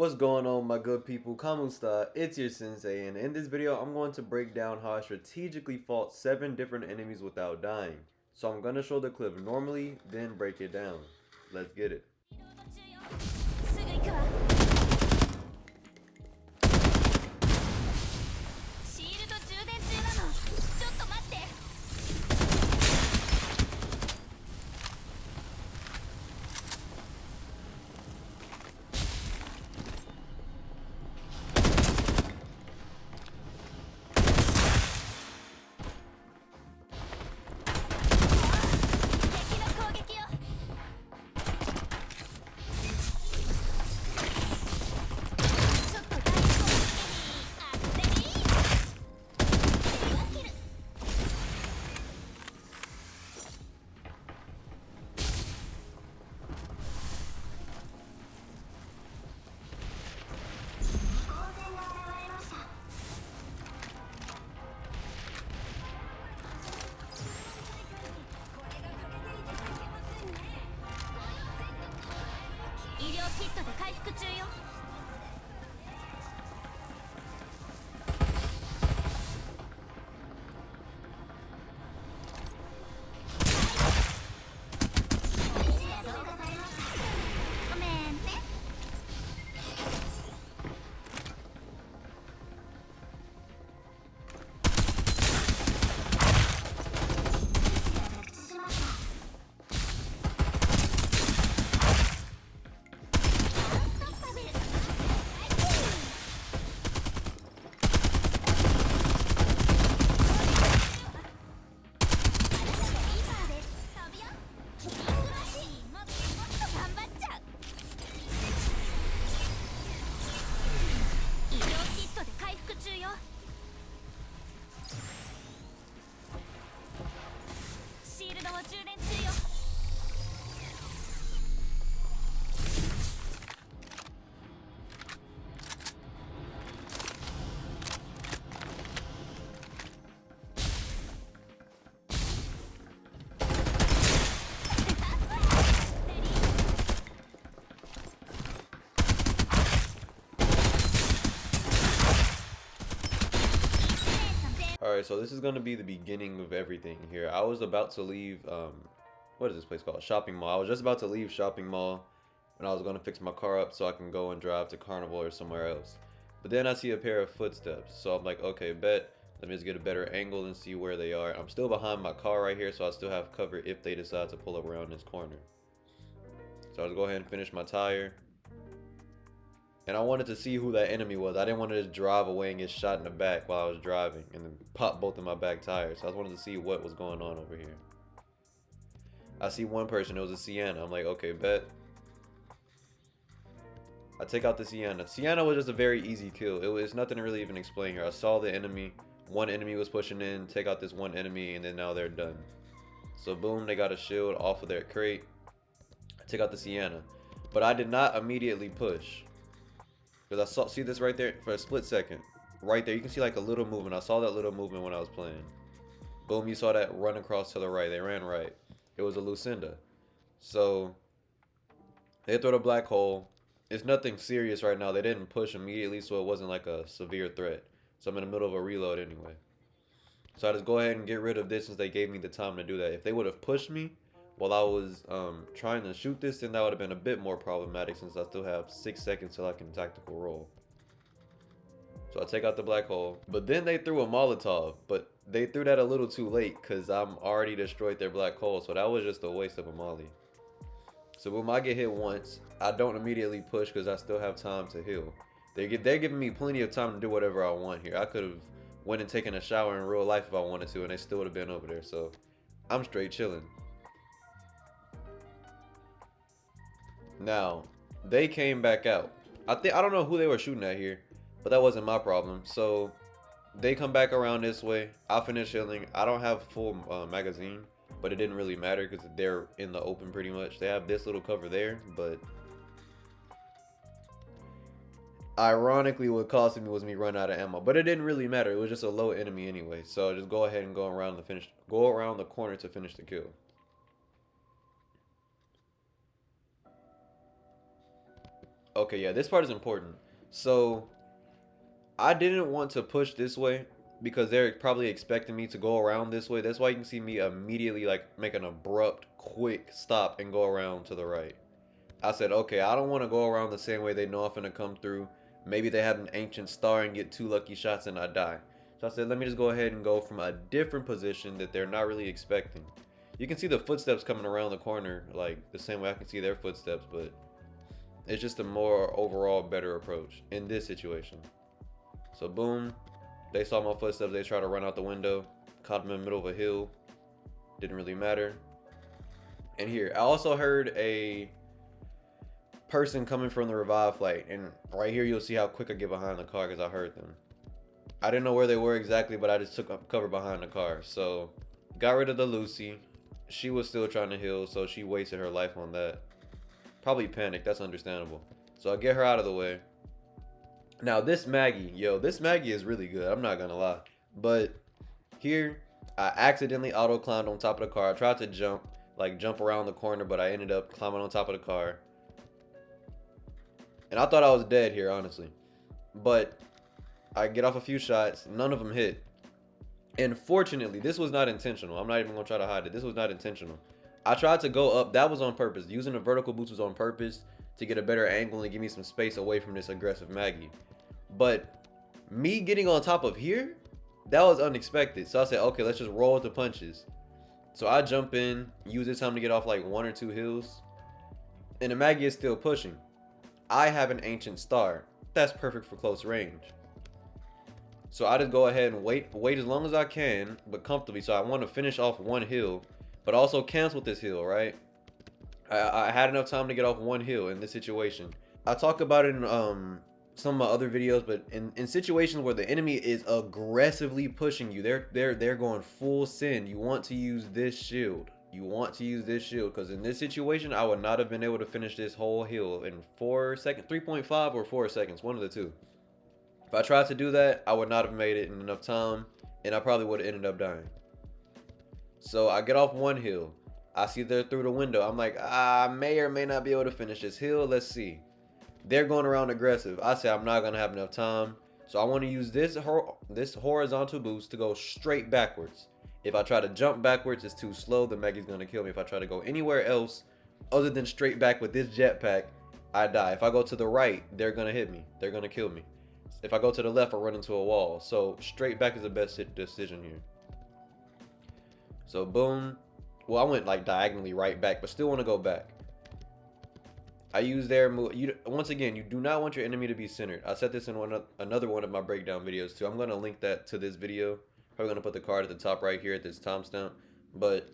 What's going on, my good people? Kamusta, it's your sensei, and in this video I'm going to break down how I strategically fought 7 different enemies without dying. So I'm going to show the clip normally, then break it down. Let's get it. Alright, so this is going to be the beginning of everything here. I was about to leave, what is this place called? Shopping mall. I was just about to leave shopping mall and I was going to fix my car up so I can go and drive to Carnival or somewhere else. But then I see a pair of footsteps. So I'm like, okay, bet. Let me just get a better angle and see where they are. I'm still behind my car right here, so I still have cover if they decide to pull up around this corner. So I'll just go ahead and finish my tire. And I wanted to see who that enemy was. I didn't want to just drive away and get shot in the back while I was driving and then pop both of my back tires. So I just wanted to see what was going on over here. I see one person. It was a Sienna. I'm like, okay, bet. I take out the Sienna. Sienna was just a very easy kill. It's nothing to really even explain here. I saw the enemy. One enemy was pushing in. Take out this one enemy and then now they're done. So boom, they got a shield off of their crate. I take out the Sienna. But I did not immediately push. Because I saw, see this right there for a split second. Right there, you can see like a little movement. I saw that little movement when I was playing. Boom, you saw that run across to the right. They ran right. It was a Lucinda. So, they throw the black hole. It's nothing serious right now. They didn't push immediately, so it wasn't like a severe threat. So I'm in the middle of a reload anyway. So I just go ahead and get rid of this since they gave me the time to do that. If they would have pushed me while I was trying to shoot this, then that would have been a bit more problematic since I still have 6 seconds till I can tactical roll. So I take out the black hole, but then they threw a Molotov, but they threw that a little too late because I'm already destroyed their black hole, so that was just a waste of a molly. So boom, I get hit once. I don't immediately push because I still have time to heal. They're giving me plenty of time to do whatever I want here. I could have went and taken a shower in real life if I wanted to, and they still would have been over there, so I'm straight chilling. Now, they came back out. I don't know who they were shooting at here, but that wasn't my problem. So, they come back around this way. I'll finish healing. I don't have full magazine, but it didn't really matter because they're in the open pretty much. They have this little cover there, but ironically what cost me was me run out of ammo. But it didn't really matter. It was just a low enemy anyway. So just go ahead and go around the corner to finish the kill. Okay, yeah, this part is important. So I didn't want to push this way because they're probably expecting me to go around this way. That's why you can see me immediately like make an abrupt, quick stop and go around to the right. I said, okay, I don't want to go around the same way they know I'm finna come through. Maybe they have an ancient star and get 2 lucky shots and I die. So I said, let me just go ahead and go from a different position that they're not really expecting. You can see the footsteps coming around the corner like the same way I can see their footsteps, but it's just a more overall better approach in this situation. So boom, they saw my footsteps, they tried to run out the window, caught them in the middle of a hill, didn't really matter. And here, I also heard a person coming from the revive flight, and right here you'll see how quick I get behind the car because I heard them. I didn't know where they were exactly, but I just took up cover behind the car. So got rid of the Lucy. She was still trying to heal, so she wasted her life on that. Probably panicked, that's understandable. So I get her out of the way. Now this Maggie, this Maggie is really good, I'm not gonna lie. But here, I accidentally auto climbed on top of the car. I tried to jump around the corner, but I ended up climbing on top of the car. And I thought I was dead here, honestly. But I get off a few shots, none of them hit. And fortunately, this was not intentional. I'm not even gonna try to hide it. This was not intentional. I tried to go up, that was on purpose. Using the vertical boost was on purpose to get a better angle and give me some space away from this aggressive Maggie. But me getting on top of here, that was unexpected. So I said, okay, let's just roll with the punches. So I jump in, use this time to get off like 1 or 2 hills. And the Maggie is still pushing. I have an ancient star. That's perfect for close range. So I just go ahead and wait as long as I can, but comfortably. So I want to finish off 1 hill, but also cancel this hill, right? I had enough time to get off 1 hill in this situation. I talk about it in some of my other videos, but in situations where the enemy is aggressively pushing you, they're going full send. You want to use this shield. You want to use this shield because in this situation, I would not have been able to finish this whole hill in 4 seconds, 3.5 or 4 seconds, one of the two. If I tried to do that, I would not have made it in enough time, and I probably would have ended up dying. So I get off 1 hill. I see they're through the window. I'm like, I may or may not be able to finish this hill. Let's see. They're going around aggressive. I say I'm not going to have enough time. So I want to use this horizontal boost to go straight backwards. If I try to jump backwards, it's too slow. The Maggie's going to kill me. If I try to go anywhere else other than straight back with this jetpack, I die. If I go to the right, they're going to hit me. They're going to kill me. If I go to the left, I run into a wall. So straight back is the best decision here. So boom. Well, I went like diagonally right back, but still want to go back. I use their move. Once again, you do not want your enemy to be centered. I said this in another one of my breakdown videos too. I'm going to link that to this video. Probably going to put the card at the top right here at this timestamp. But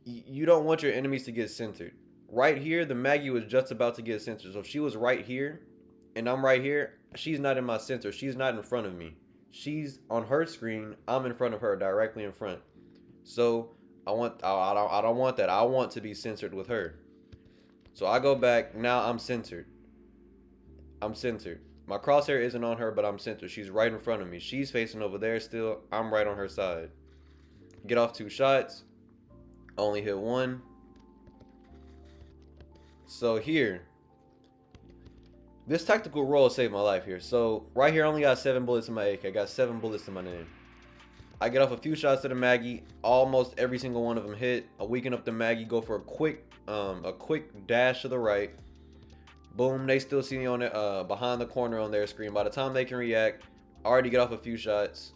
you don't want your enemies to get centered. Right here, the Maggie was just about to get centered. So if she was right here and I'm right here, she's not in my center. She's not in front of me. She's on her screen. I'm in front of her, directly in front. So I don't want that. I want to be centered with her. So I go back. Now I'm centered. I'm centered. My crosshair isn't on her, but I'm centered. She's right in front of me. She's facing over there still. I'm right on her side. Get off 2 shots. Only hit 1. So here, this tactical roll saved my life here. So right here, I only got 7 bullets in my AK. I got 7 bullets in my name. I get off a few shots to the Maggie. Almost every single one of them hit. I weaken up the Maggie. Go for a quick dash to the right. Boom. They still see me on it, behind the corner on their screen. By the time they can react, I already get off a few shots.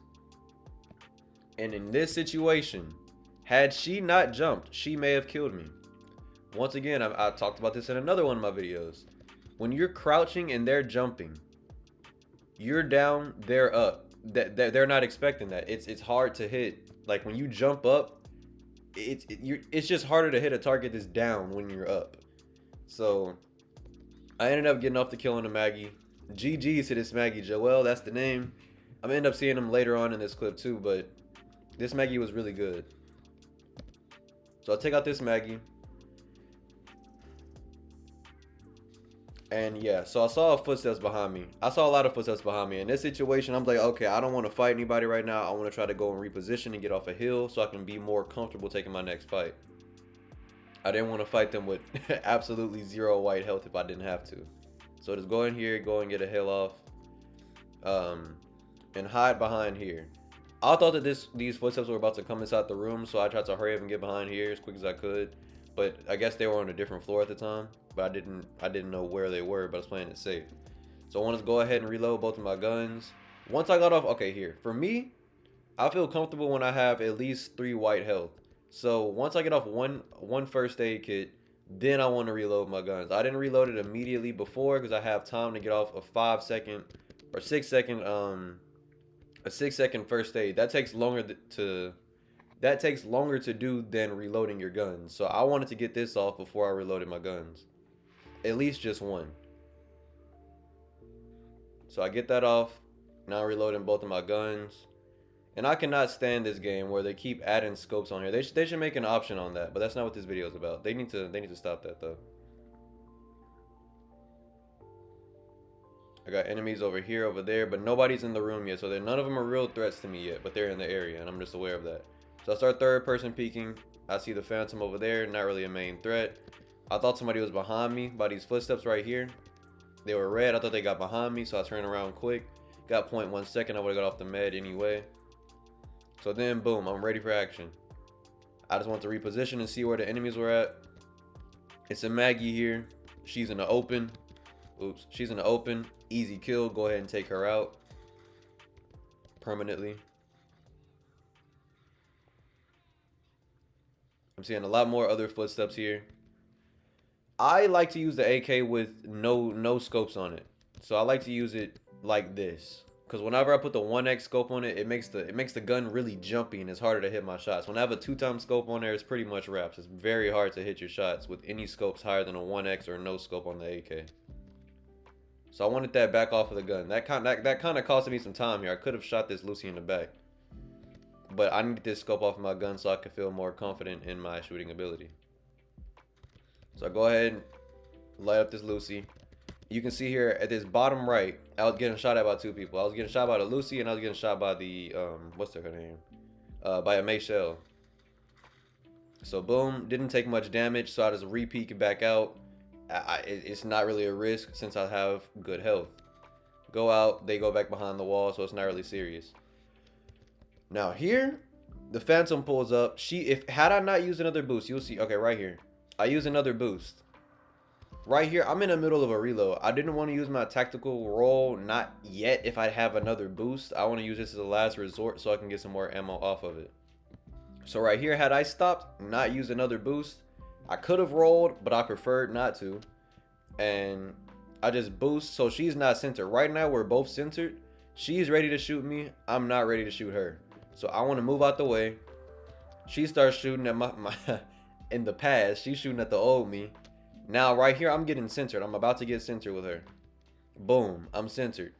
And in this situation, had she not jumped, she may have killed me. Once again, I talked about this in another one of my videos. When you're crouching and they're jumping, you're down, they're up. They're not expecting that. It's hard to hit. Like when you jump up, it's just harder to hit a target that's down when you're up. So I ended up getting off the kill on the Maggie. GG's to this Maggie. Joel, that's the name. I'm gonna end up seeing him later on in this clip too, but this Maggie was really good. So I'll take out this Maggie. And yeah, so I saw footsteps behind me. I saw a lot of footsteps behind me. In this situation, I'm like, okay, I don't want to fight anybody right now. I want to try to go and reposition and get off a hill so I can be more comfortable taking my next fight. I didn't want to fight them with absolutely 0 white health if I didn't have to. So just go in here, go and get a heal off, and hide behind here. I thought that these footsteps were about to come inside the room, so I tried to hurry up and get behind here as quick as I could. But I guess they were on a different floor at the time, but I didn't know where they were, but I was playing it safe. So I want to go ahead and reload both of my guns. Once I got off, okay, here. For me, I feel comfortable when I have at least 3 white health. So once I get off one first aid kit, then I want to reload my guns. I didn't reload it immediately before because I have time to get off a 5-second or 6-second a 6-second first aid. That takes longer to do than reloading your guns. So I wanted to get this off before I reloaded my guns. At least just one. So I get that off. Now reloading both of my guns. And I cannot stand this game where they keep adding scopes on here. They should make an option on that, but that's not what this video is about. They need to stop that though. I got enemies over here, over there, but nobody's in the room yet, so none of them are real threats to me yet, but they're in the area, and I'm just aware of that. So I start third person peeking. I see the phantom over there, not really a main threat. I thought somebody was behind me by these footsteps right here. They were red. I thought they got behind me, so I turned around quick. Got 0.1 second. I would have got off the med anyway. So then, boom, I'm ready for action. I just want to reposition and see where the enemies were at. It's a Maggie here. She's in the open. Oops, she's in the open. Easy kill. Go ahead and take her out permanently. I'm seeing a lot more other footsteps here. I like to use the AK with no scopes on it. So I like to use it like this. Because whenever I put the 1x scope on it, it makes the gun really jumpy and it's harder to hit my shots. When I have a 2x scope on there, it's pretty much wraps. It's very hard to hit your shots with any scopes higher than a 1x or no scope on the AK. So I wanted that back off of the gun. That kind of costed me some time here. I could have shot this Lucy in the back. But I need this scope off of my gun so I can feel more confident in my shooting ability. So I go ahead and light up this Lucy. You can see here at this bottom right, I was getting shot at by 2 people. I was getting shot by the Lucy and I was getting shot by the, what's her name? By a Mayshell. So boom, didn't take much damage, so I just re-peek it back out. It's not really a risk since I have good health. Go out, they go back behind the wall, so it's not really serious. Now here, the Phantom pulls up. Had I not used another boost, you'll see, okay, right here. I use another boost. Right here, I'm in the middle of a reload. I didn't want to use my tactical roll, not yet if I have another boost. I want to use this as a last resort so I can get some more ammo off of it. So right here, had I stopped, not used another boost, I could have rolled, but I preferred not to. And I just boost, so she's not centered. Right now, we're both centered. She's ready to shoot me. I'm not ready to shoot her. So I want to move out the way. She starts shooting at my in the past, she's shooting at the old me. Now right here, I'm getting centered. I'm about to get centered with her. Boom, I'm centered.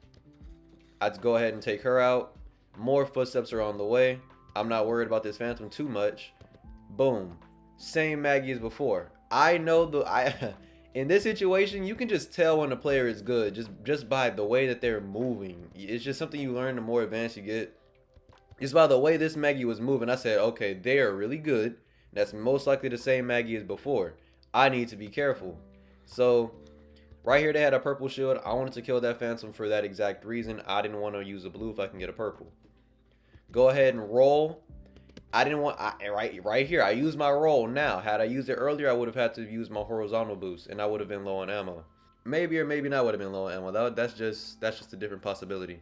I'd go ahead and take her out. More footsteps are on the way. I'm not worried about this Phantom too much. Boom, same Maggie as before. I know in this situation, you can just tell when the player is good just by the way that they're moving. It's just something you learn the more advanced you get. Just by the way this Maggie was moving, I said, okay, they are really good. That's most likely the same Maggie as before. I need to be careful. So right here they had a purple shield. I wanted to kill that Phantom for that exact reason. I didn't want to use a blue if I can get a purple. Go ahead and roll. I didn't want right here. I used my roll now. Had I used it earlier, I would have had to use my horizontal boost, and I would have been low on ammo. Maybe or maybe not would have been low on ammo. That's just a different possibility.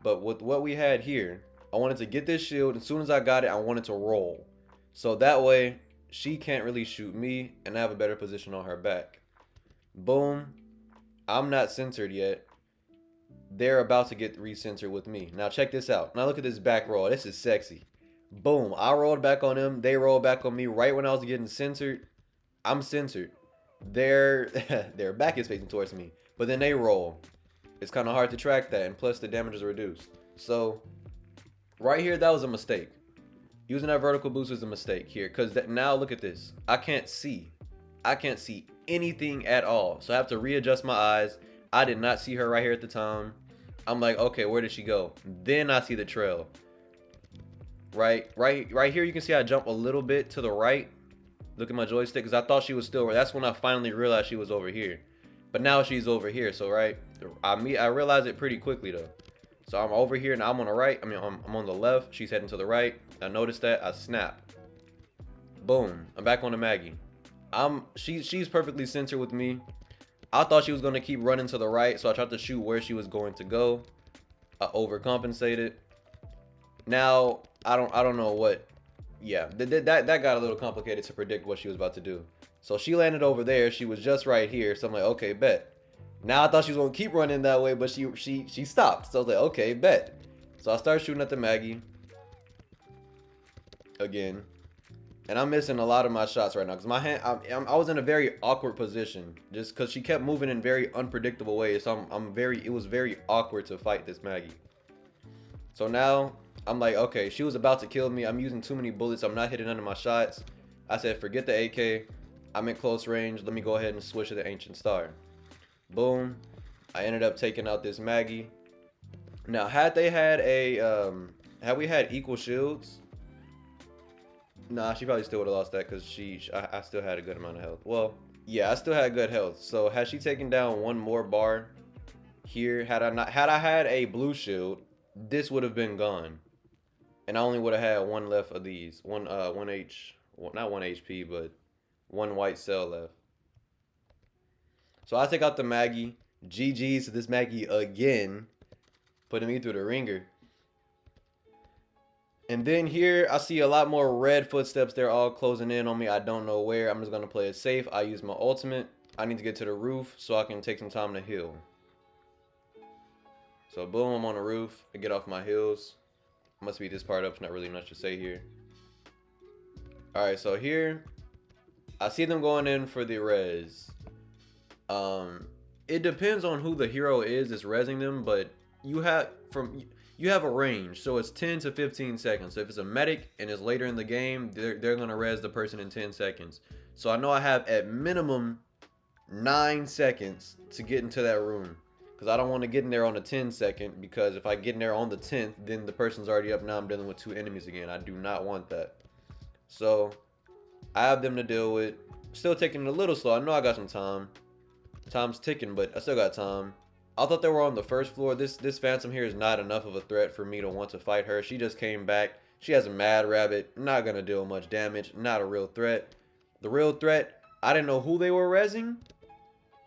But with what we had here, I wanted to get this shield. As soon as I got it, I wanted to roll. So that way, she can't really shoot me, and I have a better position on her back. Boom. I'm not centered yet. They're about to get re-centered with me. Now check this out. Now look at this back roll. This is sexy. Boom. I rolled back on them. They rolled back on me right when I was getting centered. I'm centered. Their back is facing towards me. But then they roll. It's kind of hard to track that, and plus the damage is reduced. So right here, that was a mistake. Using that vertical boost is a mistake here, because now look at this. I can't see anything at all. So I have to readjust my eyes. I did not see her right here at the time. I'm like, okay, where did she go? Then I see the trail. Right here, you can see I jump a little bit to the right. Look at my joystick, because I thought she was still. That's when I finally realized she was over here. But now she's over here. So right, I realized it pretty quickly though. So I'm over here and I'm on the right. I mean, I'm on the left. She's heading to the right. I noticed that. I snap. Boom. I'm back on the Maggie. She's perfectly centered with me. I thought she was gonna keep running to the right, so I tried to shoot where she was going to go. I overcompensated. Now I don't know what. Yeah, that got a little complicated to predict what she was about to do. So she landed over there. She was just right here. So I'm like, okay, bet. Now I thought she was gonna keep running that way, but she stopped. So I was like, okay, bet. So I started shooting at the Maggie again. And I'm missing a lot of my shots right now because my hand, I was in a very awkward position just because she kept moving in very unpredictable ways. So it was very awkward to fight this Maggie. So now I'm like, okay, she was about to kill me. I'm using too many bullets. I'm not hitting none of my shots. I said, forget the AK. I'm in close range. Let me go ahead and switch to the Ancient Star. Boom. I ended up taking out this Maggie. Now, had we had equal shields, nah, she probably still would have lost that because I still had a good amount of health. Well, yeah, I still had good health. So had she taken down one more bar here, had I had a blue shield, this would have been gone. And I only would have had one left of these. Not 1 HP, but one white cell left. So I take out the Maggie. GG's to this Maggie again, putting me through the ringer. And then here, I see a lot more red footsteps. They're all closing in on me. I don't know where. I'm just going to play it safe. I use my ultimate. I need to get to the roof so I can take some time to heal. So boom, I'm on the roof. I get off my heels. Must speed this part up. It's not really much to say here. Alright, so here, I see them going in for the res. It depends on who the hero is that's rezzing them, but you have a range, so it's 10 to 15 seconds. So if it's a medic and it's later in the game, they're gonna res the person in 10 seconds. So I know I have at minimum 9 seconds to get into that room, because I don't want to get in there on the 10-second, because if I get in there on the 10th, then the person's already up. Now I'm dealing with 2 enemies again. I do not want that. So I have them to deal with. Still taking it a little slow. I know I got some time. Time's ticking, but I still got time. I thought they were on the first floor. This Phantom here is not enough of a threat for me to want to fight her. She just came back. She has a Mad Rabbit. Not going to deal much damage. Not a real threat. The real threat, I didn't know who they were rezzing.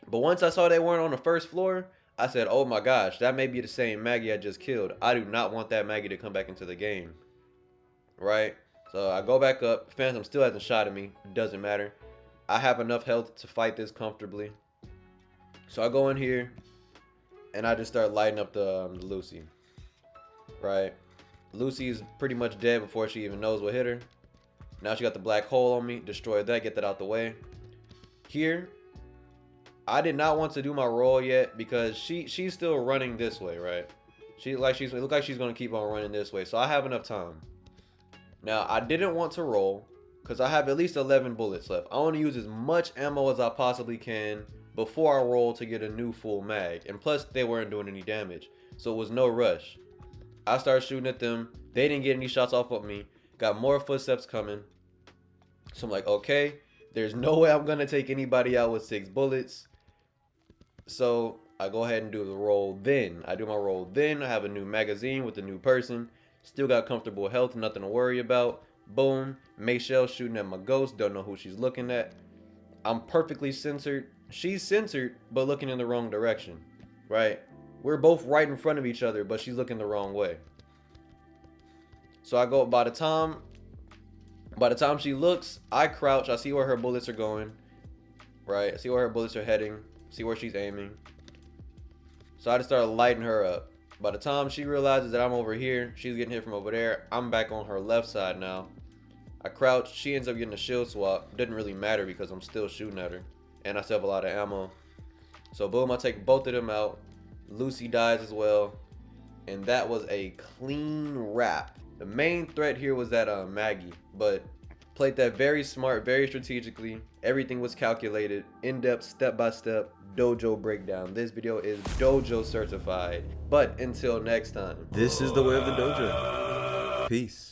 But once I saw they weren't on the first floor, I said, oh my gosh, that may be the same Maggie I just killed. I do not want that Maggie to come back into the game. Right? So I go back up. Phantom still hasn't shot at me. Doesn't matter. I have enough health to fight this comfortably. So I go in here. And I just start lighting up the Lucy. Right? Lucy is pretty much dead before she even knows what hit her. Now she got the black hole on me. Destroy that. Get that out the way. Here, I did not want to do my roll yet because she's still running this way, right? It looks like she's gonna keep on running this way, so I have enough time. Now I didn't want to roll because I have at least 11 bullets left. I want to use as much ammo as I possibly can before I roll to get a new full mag, and plus they weren't doing any damage, so it was no rush. I started shooting at them. They didn't get any shots off of me. Got more footsteps coming, so I'm like, okay, there's no way I'm gonna take anybody out with 6 bullets. So I go ahead and do the roll. Then I do my roll. Then I have a new magazine with a new person. Still got comfortable health, nothing to worry about. Boom. Mayshell shooting at my ghost. Don't know who she's looking at. I'm perfectly centered. She's centered, but looking in the wrong direction. Right? We're both right in front of each other, but she's looking the wrong way. So I go, by the time she looks, I crouch. I see where her bullets are going. Right? I see where her bullets are heading. See where she's aiming. So I just started lighting her up. By the time she realizes that I'm over here, she's getting hit from over there. I'm back on her left side now. I crouch. She ends up getting a shield swap. Didn't really matter because I'm still shooting at her. And I still have a lot of ammo. So boom, I take both of them out. Lucy dies as well. And that was a clean wrap. The main threat here was that Maggie. But played that very smart, very strategically. Everything was calculated, in-depth, step-by-step, dojo breakdown. This video is dojo certified. But until next time. This is the way of the dojo. Peace.